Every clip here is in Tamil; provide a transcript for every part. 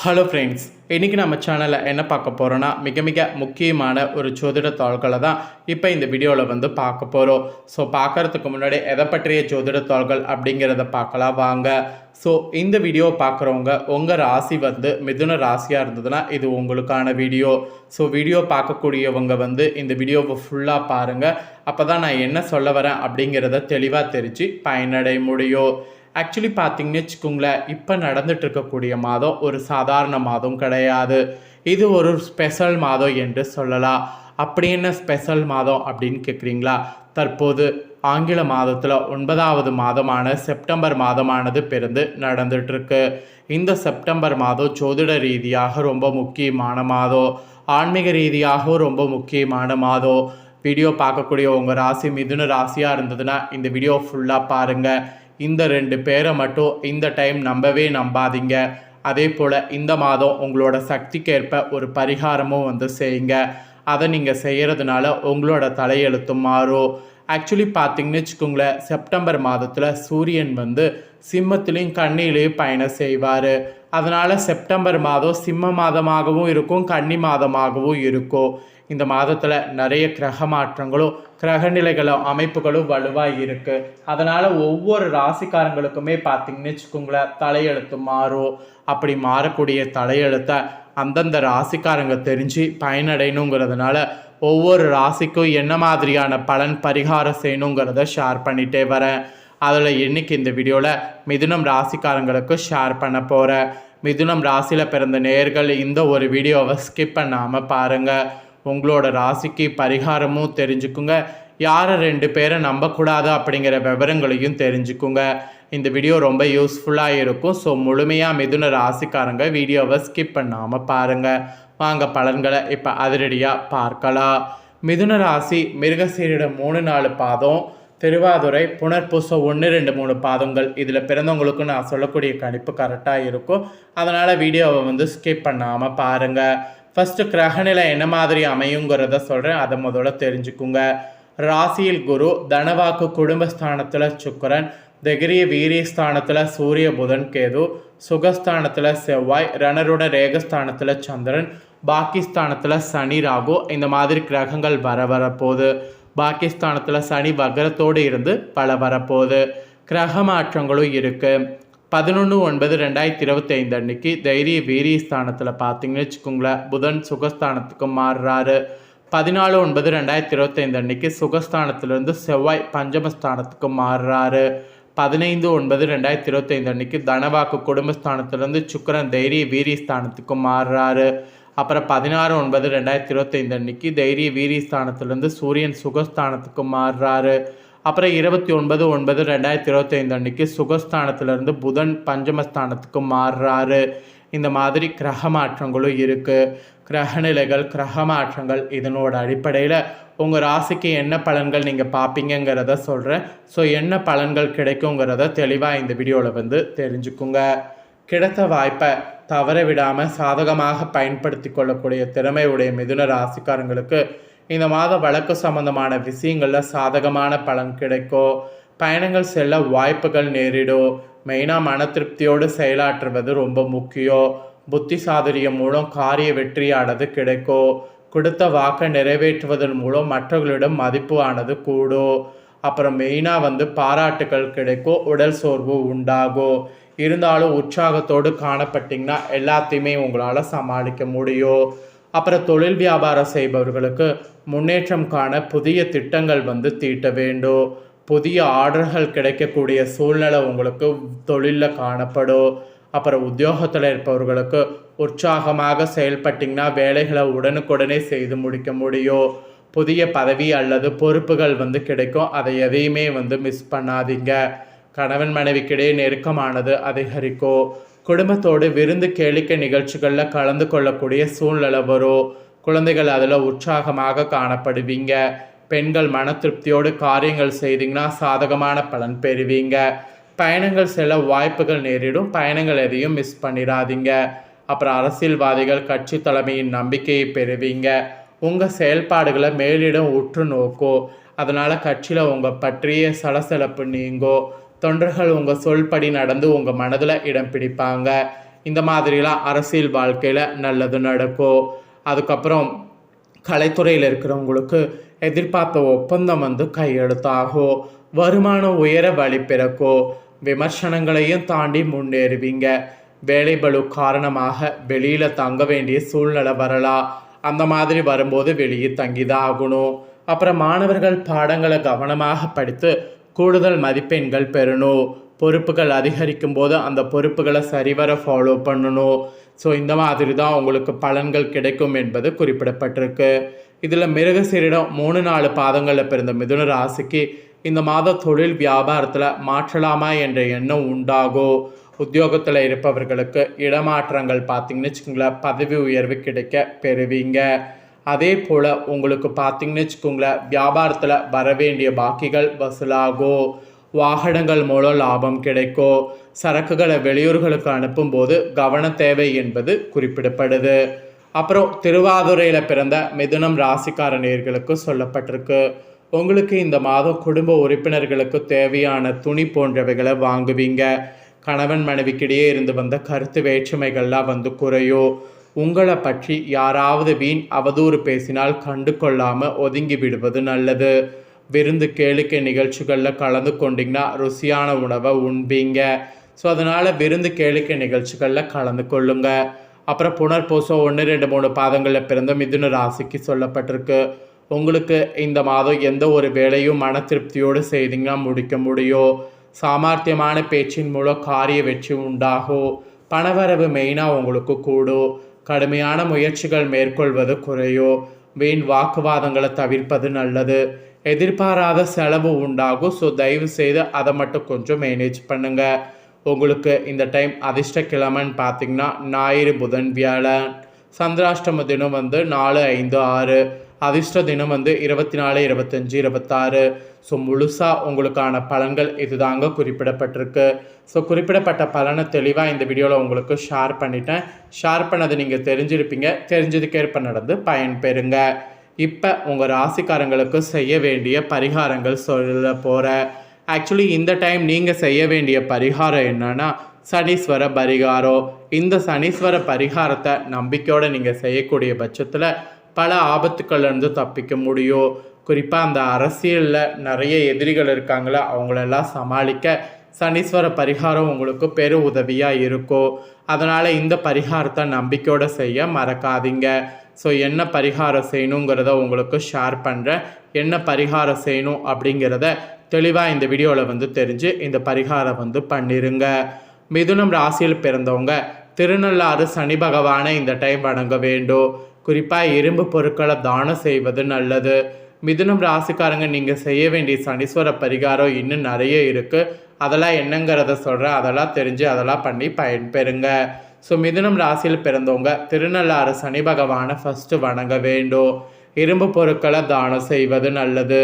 ஹலோ ஃப்ரெண்ட்ஸ், இன்றைக்கி நம்ம சேனலில் என்ன பார்க்க போகிறோன்னா மிக மிக முக்கியமான ஒரு ஜோதிட தாள்களை தான் இப்போ இந்த வீடியோவில் வந்து பார்க்க போகிறோம். ஸோ பார்க்குறதுக்கு முன்னாடி எதை பற்றிய ஜோதிட தாள்கள் அப்படிங்கிறத பார்க்கலாம் வாங்க. ஸோ இந்த வீடியோ பார்க்குறவங்க உங்கள் ராசி வந்து மிதுன ராசியாக இருந்ததுன்னா இது உங்களுக்கான வீடியோ. ஸோ வீடியோ பார்க்கக்கூடியவங்க வந்து இந்த வீடியோவை ஃபுல்லாக பாருங்கள். அப்போ தான் நான் என்ன சொல்ல வரேன் அப்படிங்கிறத தெளிவாக தெரிஞ்சு பயனடைய முடியும். ஆக்சுவலி பார்த்தீங்கன்னு வச்சுக்கோங்களேன், இப்போ நடந்துட்டு இருக்கக்கூடிய மாதம் ஒரு சாதாரண மாதம் கிடையாது. இது ஒரு ஸ்பெஷல் மாதம் என்று சொல்லலாம். அப்படி என்ன ஸ்பெஷல் மாதம் அப்படின்னு கேட்குறீங்களா? தற்போது ஆங்கில மாதத்தில் 9வது மாதமான செப்டம்பர் மாதமானது பிறந்து நடந்துட்டுருக்கு. இந்த செப்டம்பர் மாதம் ஜோதிட ரீதியாக ரொம்ப முக்கியமான மாதம், ஆன்மீக ரீதியாகவும் ரொம்ப முக்கியமான மாதம். வீடியோ பார்க்கக்கூடிய உங்கள் ராசி மிதுன ராசியாக இருந்ததுன்னா இந்த வீடியோ ஃபுல்லாக பாருங்கள். இந்த 2 பேரை மட்டும் இந்த டைம் நம்பவே நம்பாதீங்க. அதே போல் இந்த மாதம் உங்களோட சக்திக்கேற்ப ஒரு பரிகாரமும் வந்து செய்யுங்க. அதை நீங்கள் செய்கிறதுனால உங்களோட தலையெழுத்தும் மாறும். ஆக்சுவலி பார்த்தீங்கன்னு வச்சுக்கோங்களேன், செப்டம்பர் மாதத்தில் சூரியன் வந்து சிம்மத்திலையும் கன்னியிலையும் பயணம் செய்வார். அதனால் செப்டம்பர் மாதம் சிம்ம மாதமாகவும் இருக்கும், கன்னி மாதமாகவும் இருக்கும். இந்த மாதத்தில் நிறைய கிரக மாற்றங்களும் கிரகநிலைகளும் அமைப்புகளும் வலுவாக இருக்குது. அதனால் ஒவ்வொரு ராசிக்காரங்களுக்குமே பார்த்திங்கன்னு வச்சுக்கோங்களேன், தலையெழுத்து மாறும். அப்படி மாறக்கூடிய தலையெழுத்தை அந்தந்த ராசிக்காரங்க தெரிஞ்சு பயனடையணுங்கிறதுனால ஒவ்வொரு ராசிக்கும் என்ன மாதிரியான பலன் பரிகாரம் செய்யணுங்கிறத ஷேர் பண்ணிகிட்டே வரேன். அதில் இன்றைக்கி இந்த வீடியோவில் மிதுனம் ராசிக்காரங்களுக்கு ஷேர் பண்ண போகிறேன். மிதுனம் ராசியில் பிறந்த நேயர்கள் இந்த ஒரு வீடியோவை ஸ்கிப் பண்ணாமல் பாருங்கள். உங்களோட ராசிக்கு பரிகாரமும் தெரிஞ்சுக்குங்க, யாரை 2 பேரை நம்பக்கூடாது அப்படிங்கிற விவரங்களையும் தெரிஞ்சுக்குங்க. இந்த வீடியோ ரொம்ப யூஸ்ஃபுல்லாக இருக்கும். ஸோ முழுமையாக மிதுன ராசிக்காரங்க வீடியோவை ஸ்கிப் பண்ணாமல் பாருங்கள். வாங்க பலன்களை இப்போ அதிரடியாக பார்க்கலாம். மிதுன ராசி மிருகசீரிடம் 3-4 பாதம், திருவாதுரை புனர்பூசம் 1-2-3 பாதங்கள். இதில் பிறந்தவங்களுக்கு நான் சொல்லக்கூடிய கணிப்பு கரெக்டாக இருக்கும். அதனால் வீடியோவை வந்து ஸ்கிப் பண்ணாமல் பாருங்கள். ஃபஸ்ட்டு கிரகநிலை என்ன மாதிரி அமையுங்கிறத சொல்கிறேன், அதை முதல்ல தெரிஞ்சுக்குங்க. ராசியில் குரு, தனவாக்கு குடும்பஸ்தானத்தில் சுக்கிரன், தைரிய வீரியஸ்தானத்தில் சூரிய புதன் கேது, சுகஸ்தானத்தில் செவ்வாய், ரணருட ரேகஸ்தானத்தில் சந்திரன், பாகிஸ்தானத்தில் சனி ராகு. இந்த மாதிரி கிரகங்கள் வரப்போகுது. பாகிஸ்தானத்தில் சனி வக்ரத்தோடு இருந்து வரப்போகுது. கிரக மாற்றங்களும் இருக்குது. 11/9/2025 அன்னைக்கு தைரிய வீரியஸ்தானத்தில் பார்த்தீங்கன்னு வச்சுக்கோங்களேன், புதன் சுகஸ்தானத்துக்கு மாறுறாரு. 14/9/2025 அன்னைக்கு சுகஸ்தானத்திலிருந்து செவ்வாய் பஞ்சமஸ்தானத்துக்கு மாறுறாரு. 15/9/2025 அன்னைக்கு தனவாக்கு குடும்பஸ்தானத்திலிருந்து சுக்கிரன் தைரிய வீரியஸ்தானத்துக்கு மாறுறாரு. அப்புறம் 16/9/2025 அன்னைக்கு தைரிய வீரியஸ்தானத்திலிருந்து சூரியன் சுகஸ்தானத்துக்கு மாறுறாரு. அப்புறம் 29/9/2025 அன்னைக்கு சுகஸ்தானத்திலிருந்து புதன் பஞ்சமஸ்தானத்துக்கு மாறுறாரு. இந்த மாதிரி கிரக மாற்றங்களும் இருக்குது. கிரகநிலைகள், கிரக மாற்றங்கள், இதனோட அடிப்படையில் உங்கள் ராசிக்கு என்ன பலன்கள் நீங்கள் பார்ப்பீங்கிறத சொல்கிறேன். ஸோ என்ன பலன்கள் கிடைக்குங்கிறத தெளிவாக இந்த வீடியோவில் வந்து தெரிஞ்சுக்குங்க. கிடைத்த வாய்ப்பை தவற விடாமல் சாதகமாக பயன்படுத்தி கொள்ளக்கூடிய திறமை உடைய மிதுன ராசிக்காரங்களுக்கு இந்த மாதம் வழக்கு சம்பந்தமான விஷயங்களில் சாதகமான பலன் கிடைக்கும். பயணங்கள் செல்ல வாய்ப்புகள் நேரிடும். மெயினாக மன திருப்தியோடு செயலாற்றுவது ரொம்ப முக்கியம். புத்தி சாதுரியம் மூலம் காரிய வெற்றியானது கிடைக்கும். கொடுத்த வாக்கை நிறைவேற்றுவதன் மூலம் மற்றவர்களிடம் மதிப்பு ஆனது கூடும். அப்புறம் மெயினாக வந்து பாராட்டுகள் கிடைக்கும். உடல் சோர்வு உண்டாகும். இருந்தாலும் உற்சாகத்தோடு காணப்பட்டிங்கன்னா எல்லாத்தையுமே உங்களால் சமாளிக்க முடியும். அப்புறம் தொழில் வியாபாரம் செய்பவர்களுக்கு முன்னேற்றம் காண புதிய திட்டங்கள் வந்து தீட்ட வேண்டும். புதிய ஆர்டர்கள் கிடைக்கக்கூடிய சூழ்நிலை உங்களுக்கு தொழிலில் காணப்படும். அப்புறம் உத்தியோகத்தில் இருப்பவர்களுக்கு உற்சாகமாக செயல்பட்டிங்கன்னா வேலைகளை உடனுக்குடனே செய்து முடிக்க முடியும். புதிய பதவி அல்லது பொறுப்புகள் வந்து கிடைக்கும். அதை எதையுமே வந்து மிஸ் பண்ணாதீங்க. கணவன் மனைவிக்கிடையே நெருக்கமானது அதிகரிக்கும். குடும்பத்தோடு விருந்து கேளிக்கை நிகழ்ச்சிகளில் கலந்து கொள்ளக்கூடிய சூழ்நிலை வரும். குழந்தைகள் அதில் உற்சாகமாக காணப்படுவீங்க. பெண்கள் மன திருப்தியோடு காரியங்கள் செய்தீங்கன்னா சாதகமான பலன் பெறுவீங்க. பயணங்கள் செல்ல வாய்ப்புகள் நேரிடும். பயணங்கள் எதையும் மிஸ் பண்ணிடாதீங்க. அப்புறம் அரசியல்வாதிகள் கட்சி தலைமையின் நம்பிக்கையை பெறுவீங்க. உங்கள் செயல்பாடுகளை மேலிடம் உற்று நோக்கும். அதனால் கட்சியில் உங்கள் பற்றிய சலசலப்பு நீங்கும். தொண்டர்கள் உங்கள் சொல்படி நடந்து உங்கள் மனதில் இடம் பிடிப்பாங்க. இந்த மாதிரிலாம் அரசியல் வாழ்க்கையில் நல்லது நடக்கும். அதுக்கப்புறம் கலைத்துறையில் இருக்கிறவங்களுக்கு எதிர்பார்த்த ஒப்பந்தம் வந்து கையெழுத்தாகும். வருமானம் உயர வழி பிறக்கும். விமர்சனங்களையும் தாண்டி முன்னேறுவீங்க. வேலை பளு காரணமாக வெளியில் தங்க வேண்டிய சூழ்நிலை வரலாம். அந்த மாதிரி வரும்போது வெளியே தங்கிதான் ஆகணும். அப்புறம் மாணவர்கள் பாடங்களை கவனமாக படித்து கூடுதல் மதிப்பெண்கள் பெறணும். பொறுப்புகள் அதிகரிக்கும் போது அந்த பொறுப்புகளை சரிவர ஃபாலோ பண்ணணும். ஸோ இந்த மாதிரி தான் உங்களுக்கு பலன்கள் கிடைக்கும் என்பது குறிப்பிடப்பட்டிருக்கு. இதில் மிருகசீரிடம் 3-4 பாதங்களில் பிறந்த மிதுன ராசிக்கு இந்த மாத தொழில் வியாபாரத்தில் மாற்றலாமா என்ற எண்ணம் உண்டாகும். உத்தியோகத்தில் இருப்பவர்களுக்கு இடமாற்றங்கள் பார்த்திங்கன்னு வச்சுக்கோங்களேன், பதவி உயர்வு கிடைக்க பெறுவீங்க. அதே போல் உங்களுக்கு பார்த்திங்கன்னு வச்சுக்கோங்களேன், வியாபாரத்தில் வர வேண்டிய பாக்கிகள் வசூலாகும். வாகனங்கள் மூலம் லாபம் கிடைக்கும். சரக்குகளை வெளியூர்களுக்கு அனுப்பும்போது கவனம் தேவை என்பது குறிப்பிடப்படுது. அப்புறம் திருவாதுரையில் பிறந்த மிதுனம் ராசிக்கார நேயர்களுக்கு சொல்லப்பட்டிருக்கு, உங்களுக்கு இந்த மாதம் குடும்ப உறுப்பினர்களுக்கு தேவையான துணி போன்றவைகளை வாங்குவீங்க. கணவன் மனைவிக்கிடையே இருந்து வந்த கருத்து வேற்றுமைகள்லாம் வந்து குறையும். உங்களை பற்றி யாராவது வீண் அவதூறு பேசினால் கண்டு கொள்ளாமல் ஒதுங்கி விடுவது நல்லது. விருந்து கேளிக்கை நிகழ்ச்சிகளில் கலந்து கொண்டிங்கன்னா ருசியான உணவை உண்பீங்க. ஸோ அதனால் விருந்து கேளிக்கை நிகழ்ச்சிகளில் கலந்து கொள்ளுங்க. அப்புறம் புனர்பூசம் 1-2-3 பாதங்களில் பிறந்த மிதுன ராசிக்கு சொல்லப்பட்டிருக்கு, உங்களுக்கு இந்த மாதம் எந்த ஒரு வேலையும் மன திருப்தியோடு செய்தீங்கன்னா முடிக்க முடியும். சாமர்த்தியமான பேச்சின் மூலம் காரிய வெற்றி உண்டாகும். பணவரவு மெயினாக உங்களுக்கு கூடும். கடுமையான முயற்சிகள் மேற்கொள்வது குறையும். வீண் வாக்குவாதங்களை தவிர்ப்பது நல்லது. எதிர்பாராத செலவு உண்டாகும். ஸோ தயவு செய்து அதை மட்டும் கொஞ்சம் மேனேஜ் பண்ணுங்கள். உங்களுக்கு இந்த டைம் அதிர்ஷ்ட கிழமைன்னு பார்த்தீங்கன்னா ஞாயிறு, புதன், வியாழன். சந்திராஷ்டம தினம் வந்து 4, 5, 6. அதிர்ஷ்ட தினம் வந்து 24, 25, 26. ஸோ முழுசாக உங்களுக்கான பலன்கள் இதுதாங்க குறிப்பிடப்பட்டிருக்கு. ஸோ குறிப்பிடப்பட்ட பலனை தெளிவாக இந்த வீடியோவில் உங்களுக்கு ஷேர் பண்ணிட்டேன். ஷேர் பண்ணது நீங்கள் தெரிஞ்சிருப்பீங்க. தெரிஞ்சதுக்கேற்ப நடந்து பயன்பெறுங்க. இப்போ உங்கள் ராசிக்காரங்களுக்கு செய்ய வேண்டிய பரிகாரங்கள் சொல்ல போகிறேன். ஆக்சுவலி இந்த டைம் நீங்கள் செய்ய வேண்டிய பரிகாரம் என்னன்னா சனீஸ்வர பரிகாரம். இந்த சனீஸ்வர பரிகாரத்தை நம்பிக்கையோடு நீங்கள் செய்யக்கூடிய பட்சத்தில் பல ஆபத்துக்கள்லேருந்து தப்பிக்க முடியும். குறிப்பாக அந்த அரசியலில் நிறைய எதிரிகள் இருக்காங்களே, அவங்களெல்லாம் சமாளிக்க சனீஸ்வர பரிகாரம் உங்களுக்கு பெரு உதவியாக இருக்கும். அதனால் இந்த பரிகாரத்தை நம்பிக்கையோடு செய்ய மறக்காதீங்க. ஸோ என்ன பரிகாரம் செய்யணுங்கிறத உங்களுக்கு ஷேர் பண்ணுறேன். என்ன பரிகாரம் செய்யணும் அப்படிங்கிறத தெளிவாக இந்த வீடியோவில் வந்து தெரிஞ்சு இந்த பரிகாரம் வந்து பண்ணிடுங்க. மிதுனம் ராசியில் பிறந்தவங்க திருநள்ளாறு சனி பகவானை இந்த டைம் வணங்க வேண்டும். குறிப்பாக இரும்பு பொருட்களை தானம் செய்வது நல்லது. மிதுனம் ராசிக்காரங்க நீங்கள் செய்ய வேண்டிய சனீஸ்வர பரிகாரம் இன்னும் நிறைய இருக்குது. அதெல்லாம் என்னங்கிறத சொல்கிறேன். அதெல்லாம் தெரிஞ்சு அதெல்லாம் பண்ணி பயன்பெறுங்க. ஸோ மிதுனம் ராசியில் பிறந்தவங்க திருநள்ளாறு சனி பகவானை ஃபஸ்ட்டு வணங்க வேண்டும். இரும்பு பொருட்களை தானம் செய்வது நல்லது.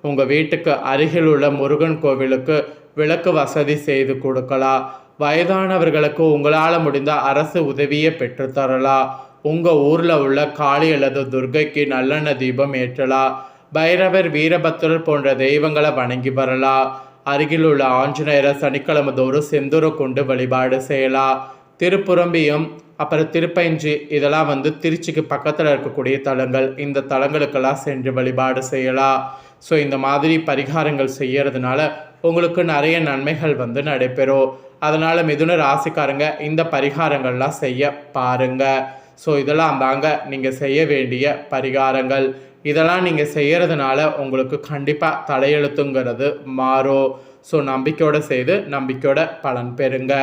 உங்கள் வீட்டுக்கு அருகில் உள்ள முருகன் கோவிலுக்கு விளக்கு வசதி செய்து கொடுக்கலாம். வயதானவர்களுக்கு உங்களால் முடிந்த அரசு உதவியை பெற்றுத்தரலாம். உங்கள் ஊரில் உள்ள காளி அல்லது துர்க்கைக்கு நல்லெண்ணெய் தீபம் ஏற்றலாம். பைரவர், வீரபத்திரர் போன்ற தெய்வங்களை வணங்கி வரலாம். அருகில் உள்ள ஆஞ்சநேயரை சனிக்கிழமை தோறும் செந்தூரை கொண்டு வழிபாடு செய்யலாம். திருப்புறம்பியம், அப்புறம் திருப்பைஞ்சி, இதெல்லாம் வந்து திருச்சிக்கு பக்கத்தில் இருக்கக்கூடிய தலங்கள். இந்த தலங்களுக்கெல்லாம் சென்று வழிபாடு செய்யலாம். ஸோ இந்த மாதிரி பரிகாரங்கள் செய்யறதுனால உங்களுக்கு நிறைய நன்மைகள் வந்து நடைபெறும். அதனால் மிதுன ராசிக்காரங்க இந்த பரிகாரங்கள்லாம் செய்ய பாருங்கள். ஸோ இதெல்லாம் தாங்க நீங்கள் செய்ய வேண்டிய பரிகாரங்கள். இதெல்லாம் நீங்கள் செய்கிறதுனால உங்களுக்கு கண்டிப்பாக தலையெழுத்துங்கிறது மாறும். ஸோ நம்பிக்கையோடு செய்து நம்பிக்கையோட பலன் பெறுங்க.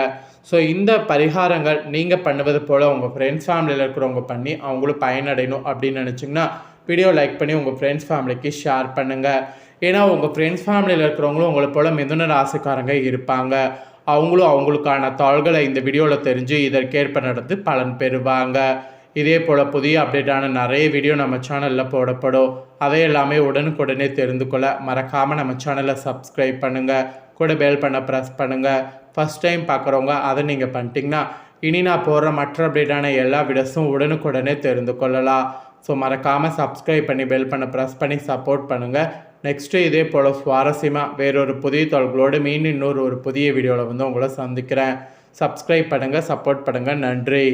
ஸோ இந்த பரிகாரங்கள் நீங்கள் பண்ணுவது போல் உங்கள் ஃப்ரெண்ட்ஸ் ஃபேமிலியில் இருக்கிறவங்க பண்ணி அவங்களும் பயனடையணும் அப்படின்னு நினச்சிங்கன்னா வீடியோ லைக் பண்ணி உங்கள் ஃப்ரெண்ட்ஸ் ஃபேமிலிக்கு ஷேர் பண்ணுங்கள். ஏன்னா உங்கள் ஃப்ரெண்ட்ஸ் ஃபேமிலியில் இருக்கிறவங்களும் உங்களை போல் மிதுன ராசிக்காரங்க இருப்பாங்க. அவங்களும் அவங்களுக்கான தாள்களை இந்த வீடியோவில் தெரிஞ்சு இதற்கேற்ப நடந்து பலன் பெறுவாங்க. இதே போல் புதிய அப்டேட்டான நிறைய வீடியோ நம்ம சேனலில் போடப்படும். அதை எல்லாமே உடனுக்குடனே தெரிந்து கொள்ள மறக்காமல் நம்ம சேனலை சப்ஸ்கிரைப் பண்ணுங்கள். கூட பெல் பண்ண ப்ரெஸ் பண்ணுங்கள். ஃபஸ்ட் டைம் பார்க்குறவங்க அதை நீங்கள் பண்ணிட்டீங்கன்னா இனி நான் போடுற மற்ற அப்டேட்டான எல்லா வீடியோஸும் உடனுக்குடனே தெரிந்து கொள்ளலாம். ஸோ மறக்காமல் சப்ஸ்கிரைப் பண்ணி பெல் பண்ண ப்ரெஸ் பண்ணி சப்போர்ட் பண்ணுங்கள். நெக்ஸ்ட்டு இதே போல் சுவாரஸ்யமாக வேறொரு புதிய தகவல்களோடு மீண்டும் இன்னொரு புதிய வீடியோவில் வந்து உங்களை சந்திக்கிறேன். சப்ஸ்கிரைப் பண்ணுங்கள், சப்போர்ட் பண்ணுங்கள். நன்றி.